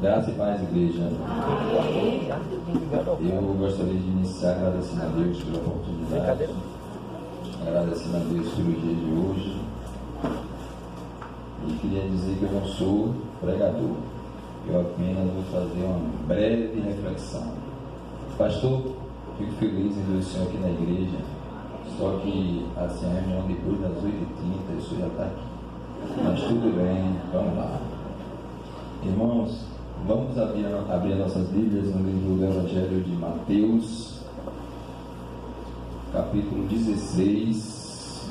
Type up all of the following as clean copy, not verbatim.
Graça e paz, igreja. Eu gostaria de iniciar agradecendo a Deus pela oportunidade, agradecendo a Deus pelo dia de hoje. E queria dizer que eu não sou pregador, eu apenas vou fazer uma breve reflexão. Pastor, fico feliz em ver o senhor aqui na igreja, só que assim, a reunião depois das 8h30, o senhor já está aqui. Mas tudo bem, vamos lá. Irmãos, vamos abrir nossas Bíblias no livro do Evangelho de Mateus, capítulo 16,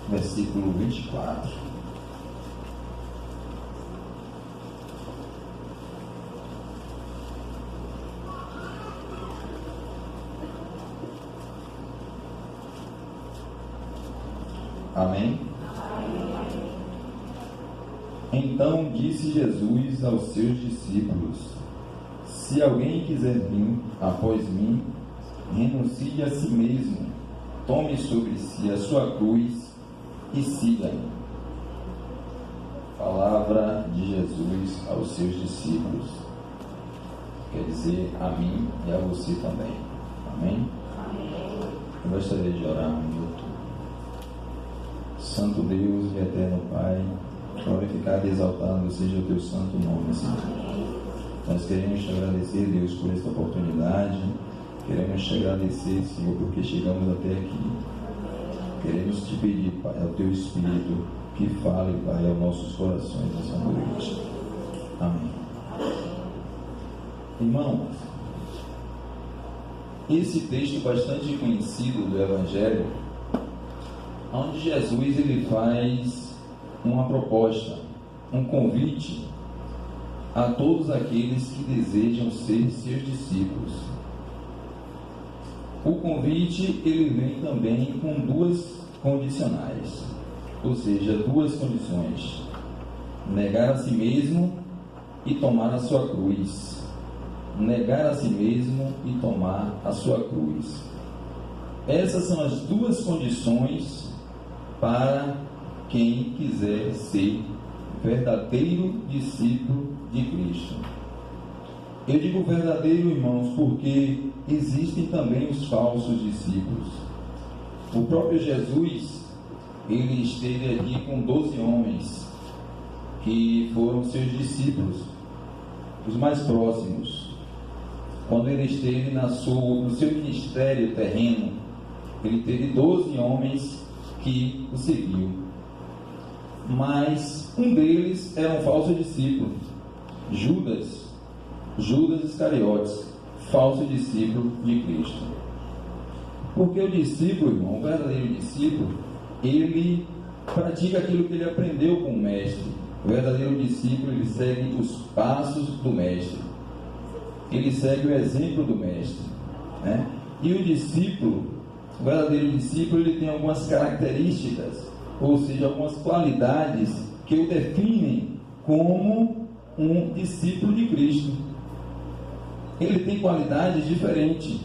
versículo 24. Amém? Então disse Jesus aos seus discípulos: se alguém quiser vir após mim, renuncie a si mesmo, tome sobre si a sua cruz e siga-me. Palavra de Jesus aos seus discípulos, quer dizer a mim e a você também. Amém? Eu gostaria de orar um minuto. Santo Deus e eterno Pai, glorificado e exaltado seja o teu santo nome, Senhor. Nós queremos te agradecer, Deus, por esta oportunidade. Queremos te agradecer, Senhor, porque chegamos até aqui. Queremos te pedir, Pai, ao teu Espírito, que fale, Pai, aos nossos corações nessa noite. Amém. Irmãos, esse texto bastante conhecido do Evangelho, onde Jesus ele faz uma proposta, um convite a todos aqueles que desejam ser seus discípulos. O convite ele vem também com duas condicionais, ou seja, duas condições: negar a si mesmo e tomar a sua cruz. Negar a si mesmo e tomar a sua cruz. Essas são as duas condições para quem quiser ser verdadeiro discípulo de Cristo. Eu digo verdadeiro, irmãos, porque existem também os falsos discípulos. O próprio Jesus, ele esteve aqui com 12 homens que foram seus discípulos, os mais próximos. Quando ele esteve no seu ministério terreno, ele teve 12 homens que o seguiu, mas um deles era um falso discípulo, Judas Iscariotes, falso discípulo de Cristo. Porque o discípulo, irmão, o verdadeiro discípulo, ele pratica aquilo que ele aprendeu com o mestre. O verdadeiro discípulo, ele segue os passos do mestre, ele segue o exemplo do mestre, né? E o discípulo, o verdadeiro discípulo, ele tem algumas características, ou seja, algumas qualidades que o definem como um discípulo de Cristo. Ele tem qualidades diferentes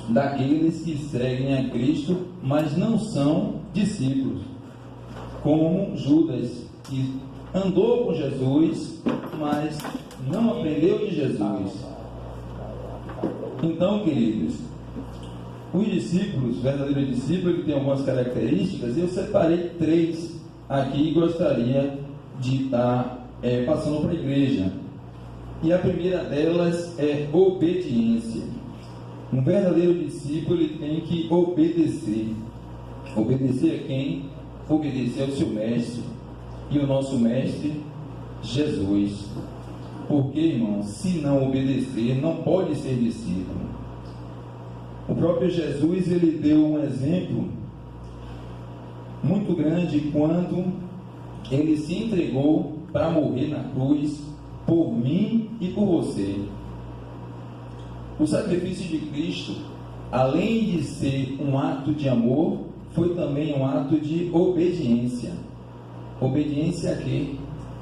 daqueles que seguem a Cristo, mas não são discípulos, como Judas, que andou com Jesus, mas não aprendeu de Jesus. Então, queridos, os discípulos, o verdadeiro discípulo, ele tem algumas características. Eu separei 3 aqui e gostaria de estar passando para a igreja. E a primeira delas é obediência. Um verdadeiro discípulo, ele tem que obedecer. Obedecer a quem? Obedecer ao seu mestre. E o nosso mestre, Jesus. Porque, irmãos, se não obedecer, não pode ser discípulo. O próprio Jesus, ele deu um exemplo muito grande quando ele se entregou para morrer na cruz por mim e por você. O sacrifício de Cristo, além de ser um ato de amor, foi também um ato de obediência. Obediência a quê?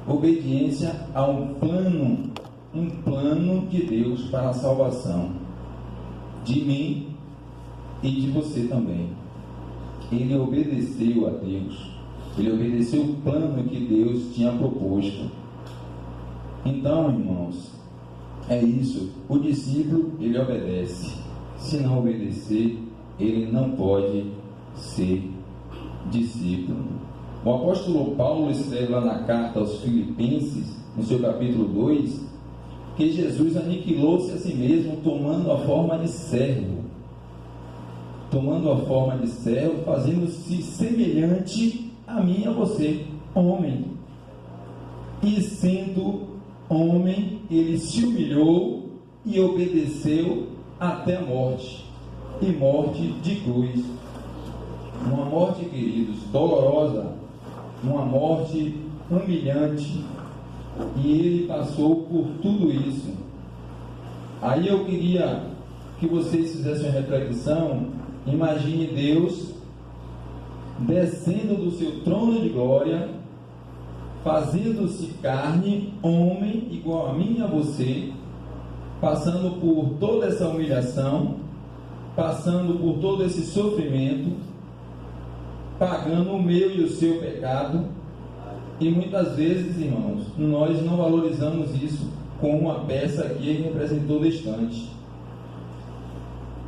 Obediência a um plano de Deus para a salvação de mim e de você também. Ele obedeceu a Deus, ele obedeceu o plano que Deus tinha proposto. Então, irmãos, é isso. O discípulo, ele obedece. Se não obedecer, ele não pode ser discípulo. O apóstolo Paulo escreve lá na carta aos Filipenses, no seu capítulo 2, que Jesus aniquilou-se a si mesmo, tomando a forma de servo. Tomando a forma de servo, fazendo-se semelhante a mim e a você, homem. E sendo homem, ele se humilhou e obedeceu até a morte, e morte de cruz. Uma morte, queridos, dolorosa, uma morte humilhante, e ele passou por tudo isso. Aí eu queria que vocês fizessem uma reflexão. Imagine Deus descendo do seu trono de glória, fazendo-se carne, homem, igual a mim e a você, passando por toda essa humilhação, passando por todo esse sofrimento, pagando o meu e o seu pecado. E muitas vezes, irmãos, nós não valorizamos isso como uma peça que ele representou distante.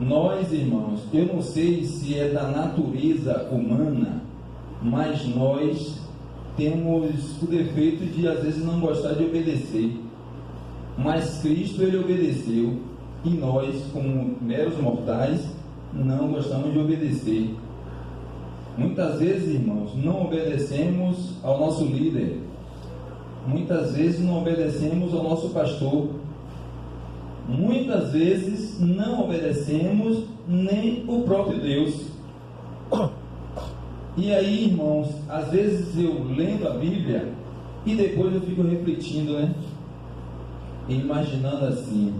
Nós, irmãos, eu não sei se é da natureza humana, mas nós temos o defeito de às vezes não gostar de obedecer. Mas Cristo, ele obedeceu, e nós, como meros mortais, não gostamos de obedecer. Muitas vezes, irmãos, não obedecemos ao nosso líder. Muitas vezes não obedecemos ao nosso pastor. Muitas vezes não obedecemos nem o próprio Deus. E aí, irmãos, às vezes eu lendo a Bíblia e depois eu fico refletindo, e imaginando assim: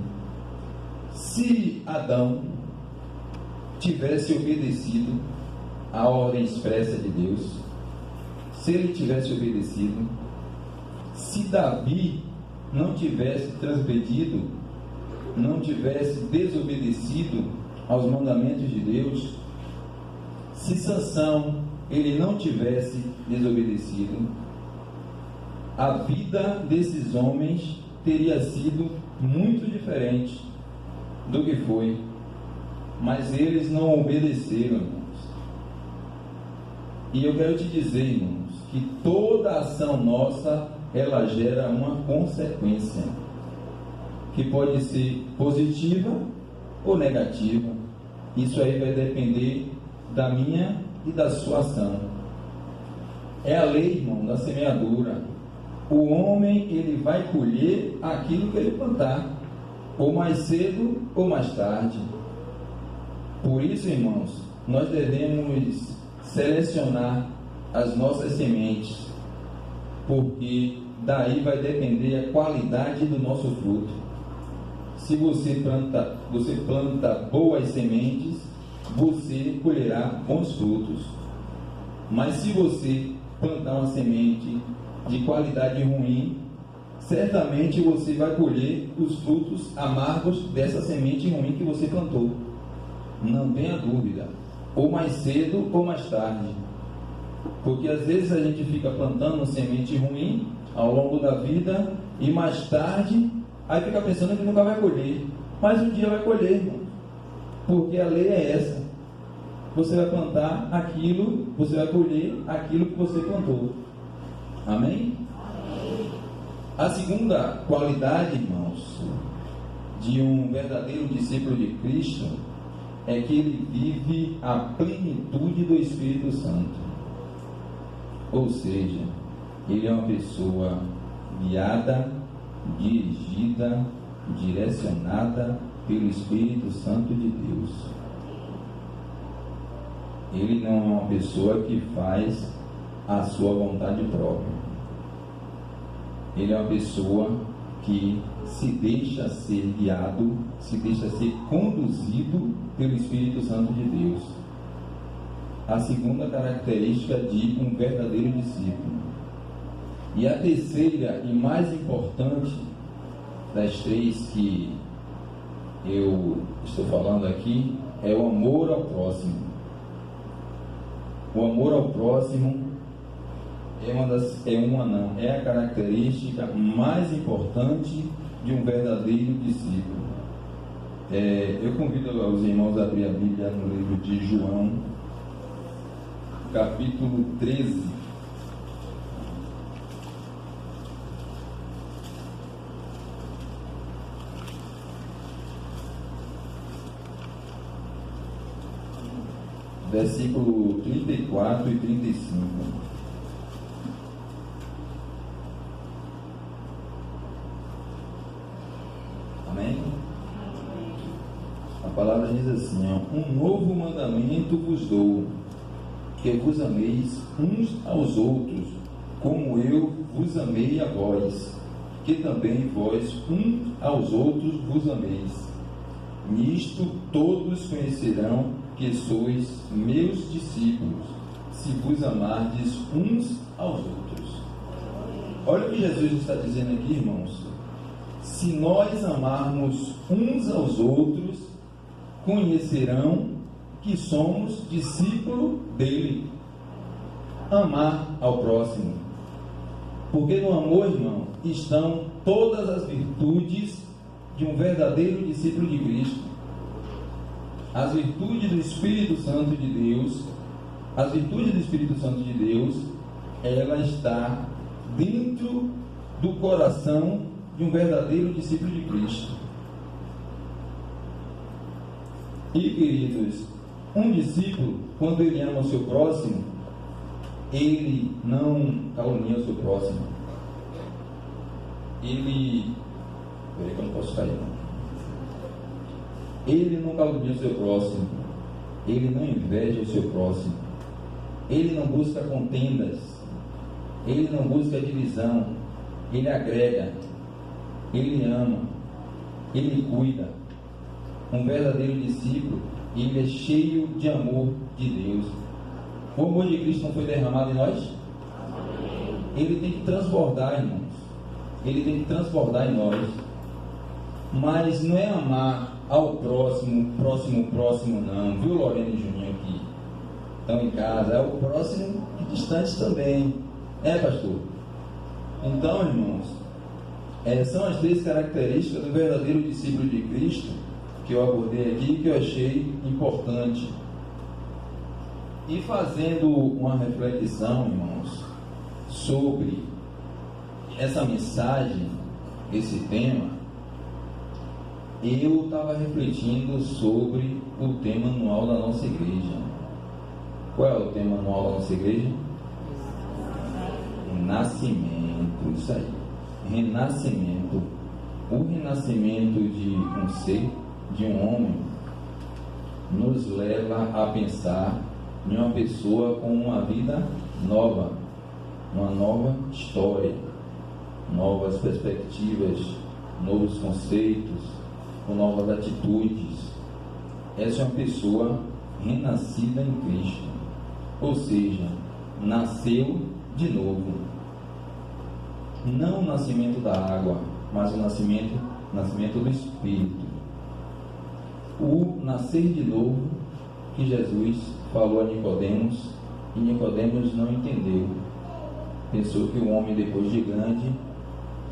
se Adão tivesse obedecido a ordem expressa de Deus, se ele tivesse obedecido, se Davi não tivesse transgredido, não tivesse desobedecido aos mandamentos de Deus, se Sansão ele não tivesse desobedecido, a vida desses homens teria sido muito diferente do que foi. Mas eles não obedeceram, irmãos. E eu quero te dizer, irmãos, que toda ação nossa, ela gera uma consequência, que pode ser positiva ou negativa. Isso aí vai depender da minha e da sua ação. É a lei, irmão, da semeadura. O homem, ele vai colher aquilo que ele plantar, ou mais cedo ou mais tarde. Por isso, irmãos, nós devemos selecionar as nossas sementes, porque daí vai depender a qualidade do nosso fruto. Se você planta boas sementes, você colherá bons frutos. Mas se você plantar uma semente de qualidade ruim, certamente você vai colher os frutos amargos dessa semente ruim que você plantou. Não tenha dúvida, ou mais cedo ou mais tarde. Porque às vezes a gente fica plantando semente ruim ao longo da vida e mais tarde aí fica pensando que nunca vai colher. Mas um dia vai colher, irmão. Porque a lei é essa. Você vai plantar aquilo, você vai colher aquilo que você plantou. Amém? A segunda qualidade, irmãos, de um verdadeiro discípulo de Cristo é que ele vive a plenitude do Espírito Santo. Ou seja, ele é uma pessoa guiada, dirigida, direcionada pelo Espírito Santo de Deus. Ele não é uma pessoa que faz a sua vontade própria. Ele é uma pessoa que se deixa ser guiado, se deixa ser conduzido pelo Espírito Santo de Deus. A segunda característica de um verdadeiro discípulo. E a terceira e mais importante das três que eu estou falando aqui é o amor ao próximo. O amor ao próximo é a característica mais importante de um verdadeiro discípulo. Eu convido os irmãos a abrir a Bíblia no livro de João, capítulo 13. Versículo 34 e 35. Amém? A palavra diz assim: um novo mandamento vos dou, que vos ameis uns aos outros, como eu vos amei a vós, que também vós aos outros vos ameis. Nisto todos conhecerão que sois meus discípulos, se vos amardes uns aos outros. Olha o que Jesus está dizendo aqui, irmãos. Se nós amarmos uns aos outros, conhecerão que somos discípulos dele. Amar ao próximo. Porque no amor, irmão, estão todas as virtudes de um verdadeiro discípulo de Cristo. As virtudes do Espírito Santo de Deus, ela está dentro do coração de um verdadeiro discípulo de Cristo. E, queridos, um discípulo, quando ele ama o seu próximo, ele não calunia o seu próximo. Peraí que eu não posso cair, não. Ele não calunia o seu próximo. Ele não inveja o seu próximo. Ele não busca contendas. Ele não busca divisão. Ele agrega. Ele ama. Ele cuida. Um verdadeiro discípulo, ele é cheio de amor de Deus. O amor de Cristo não foi derramado em nós? Ele tem que transbordar, irmãos. Ele tem que transbordar em nós. Mas não é amar ao próximo não, viu, Lorena e Juninho aqui? Estão em casa, é o próximo e distante também. Pastor? Então, irmãos, são as três características do verdadeiro discípulo de Cristo que eu abordei aqui, que eu achei importante. E fazendo uma reflexão, irmãos, sobre essa mensagem, esse tema, eu estava refletindo sobre o tema anual da nossa igreja. Qual é o tema anual da nossa igreja? Renascimento, isso aí. Renascimento. O renascimento de um ser, de um homem, nos leva a pensar em uma pessoa com uma vida nova, uma nova história, novas perspectivas, novos conceitos, com novas atitudes. Essa é uma pessoa renascida em Cristo, ou seja, nasceu de novo. Não o nascimento da água, mas o nascimento do Espírito. O nascer de novo que Jesus falou a Nicodemos, e Nicodemos não entendeu. Pensou que o homem, depois de grande,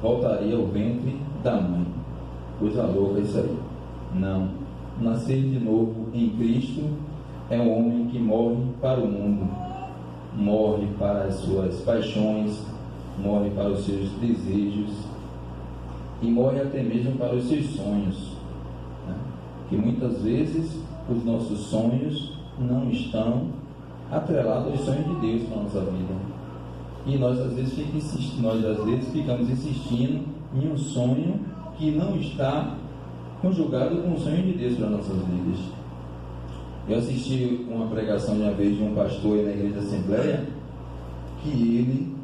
voltaria ao ventre da mãe. Coisa louca isso aí. Não. Nascer de novo em Cristo é um homem que morre para o mundo, morre para as suas paixões, morre para os seus desejos e morre até mesmo para os seus sonhos, né? Que muitas vezes os nossos sonhos não estão atrelados aos sonhos de Deus para a nossa vida. E nós às vezes ficamos insistindo em um sonho que não está conjugado com o sonho de Deus para nossas vidas. Eu assisti uma pregação de uma vez de um pastor na igreja da Assembleia, que ele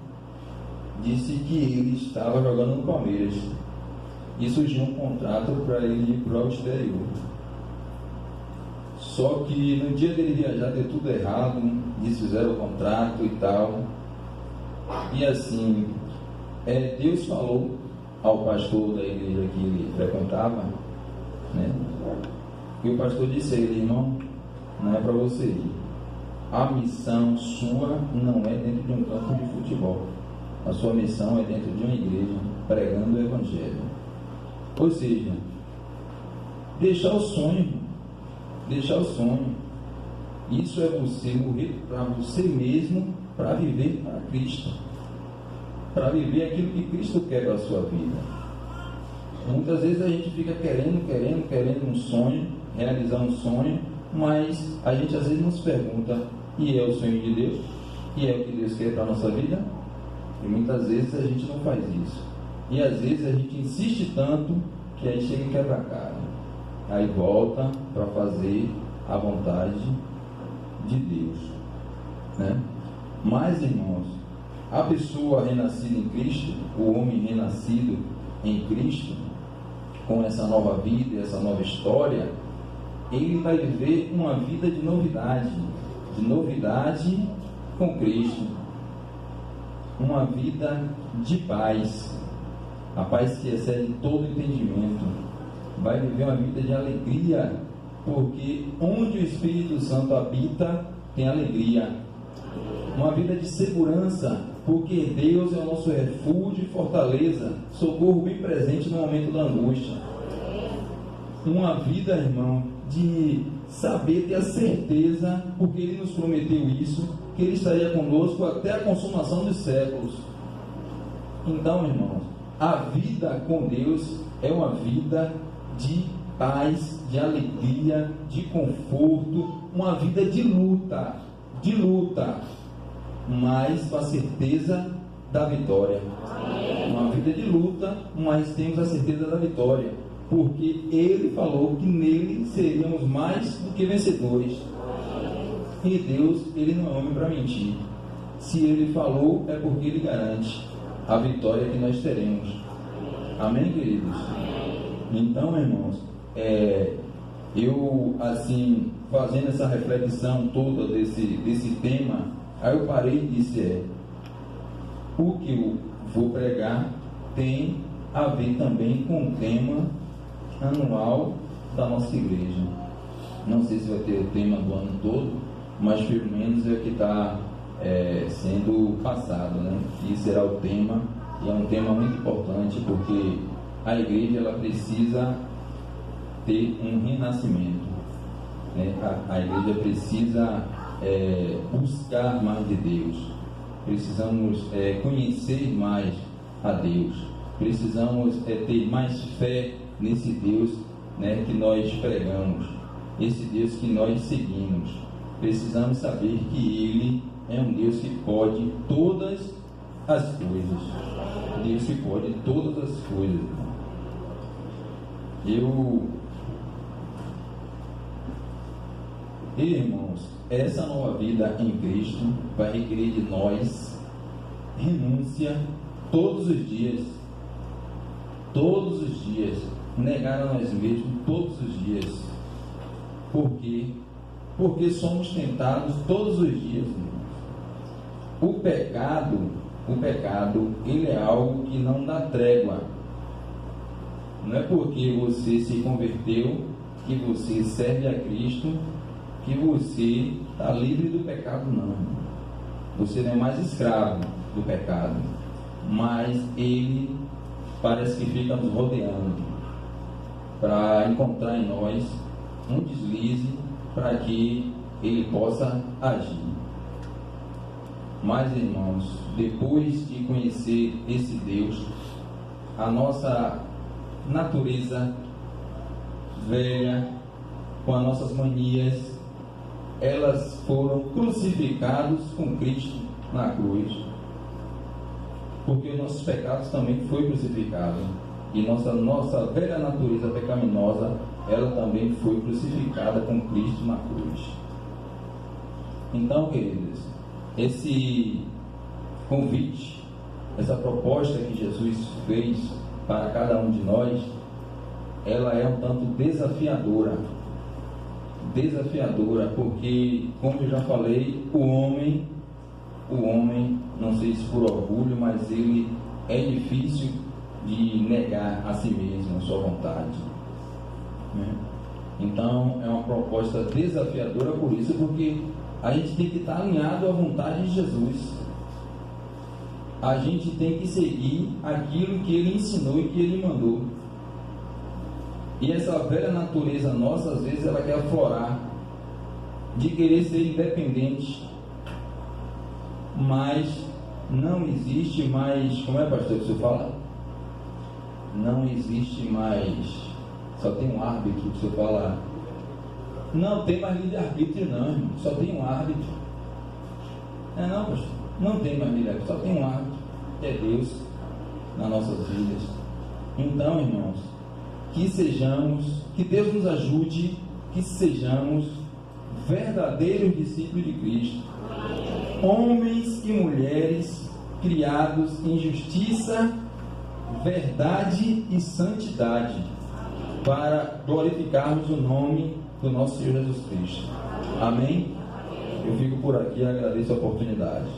disse que ele estava jogando no Palmeiras e surgiu um contrato para ele ir para o exterior. Só que no dia dele viajar deu tudo errado, desfizeram o contrato e tal. E assim, Deus falou ao pastor da igreja que ele frequentava, né? E o pastor disse a ele: irmão, não é para você ir. A missão sua não é dentro de um campo de futebol. foco. A sua missão é dentro de uma igreja, pregando o Evangelho. Ou seja, deixar o sonho. Deixar o sonho. Isso é você morrer para você mesmo, para viver para Cristo. Para viver aquilo que Cristo quer para a sua vida. Muitas vezes a gente fica querendo um sonho, realizar um sonho, mas a gente às vezes não se pergunta, e é o sonho de Deus? E é o que Deus quer para a nossa vida? E muitas vezes a gente não faz isso. E às vezes a gente insiste tanto que a gente chega e quebra a cara. Aí volta para fazer a vontade de Deus, né? Mas, irmãos, a pessoa renascida em Cristo, o homem renascido em Cristo, com essa nova vida, essa nova história, ele vai viver uma vida de novidade com Cristo, uma vida de paz, a paz que excede todo entendimento, vai viver uma vida de alegria, porque onde o Espírito Santo habita, tem alegria, uma vida de segurança, porque Deus é o nosso refúgio e fortaleza, socorro bem presente no momento da angústia. Uma vida, irmão, de saber, ter a certeza, porque Ele nos prometeu isso, que Ele estaria conosco até a consumação dos séculos. Então, irmãos, a vida com Deus é uma vida de paz, de alegria, de conforto, uma vida de luta, mas com a certeza da vitória. Uma vida de luta, mas temos a certeza da vitória, porque Ele falou que nele seríamos mais do que vencedores. E Deus, Ele não é homem para mentir. Se Ele falou, é porque Ele garante a vitória que nós teremos. Amém, queridos? Então, irmãos, eu, assim, fazendo essa reflexão toda desse tema, aí eu parei e disse, o que eu vou pregar tem a ver também com o tema anual da nossa igreja. Não sei se vai ter o tema do ano todo, mas pelo menos é o que está sendo passado, né? E será o tema, e é um tema muito importante, porque a igreja ela precisa ter um renascimento, né? A igreja precisa buscar mais de Deus, precisamos conhecer mais a Deus, precisamos ter mais fé nesse Deus, né, que nós pregamos, esse Deus que nós seguimos. Precisamos saber que Ele é um Deus que pode todas as coisas. Deus que pode todas as coisas. Irmãos, essa nova vida em Cristo vai requerer de nós renúncia todos os dias, negar a nós mesmos todos os dias. Por quê? Porque somos tentados todos os dias, irmãos. O pecado, ele é algo que não dá trégua. Não é porque você se converteu, que você serve a Cristo, que você está livre do pecado, não. Você não é mais escravo do pecado, mas ele parece que fica nos rodeando para encontrar em nós um deslize para que ele possa agir. Mas, irmãos, depois de conhecer esse Deus, a nossa natureza velha, com as nossas manias, elas foram crucificadas com Cristo na cruz, porque os nossos pecados também foi crucificado, e nossa velha natureza pecaminosa, ela também foi crucificada com Cristo na cruz. Então, queridos, esse convite, essa proposta que Jesus fez para cada um de nós, ela é um tanto desafiadora, porque, como eu já falei, o homem, não sei se por orgulho, mas ele é difícil de negar a si mesmo, a sua vontade, né? Então é uma proposta desafiadora por isso, porque a gente tem que estar alinhado à vontade de Jesus. a gente tem que seguir aquilo que Ele ensinou e que Ele mandou. E essa velha natureza nossa, às vezes, ela quer aflorar, de querer ser independente. Mas não existe mais, como é, pastor, que o senhor fala? Não existe mais, só tem um árbitro, que o senhor fala. Não tem mais livre-arbítrio, não, irmão, só tem um árbitro. Não, pastor, não tem mais livre-arbítrio, só tem um árbitro, que é Deus, nas nossas vidas. Então, irmãos, que Deus nos ajude, que sejamos verdadeiros discípulos de Cristo, homens e mulheres criados em justiça, verdade e santidade, para glorificarmos o nome do nosso Senhor Jesus Cristo. Amém? Eu fico por aqui e agradeço a oportunidade.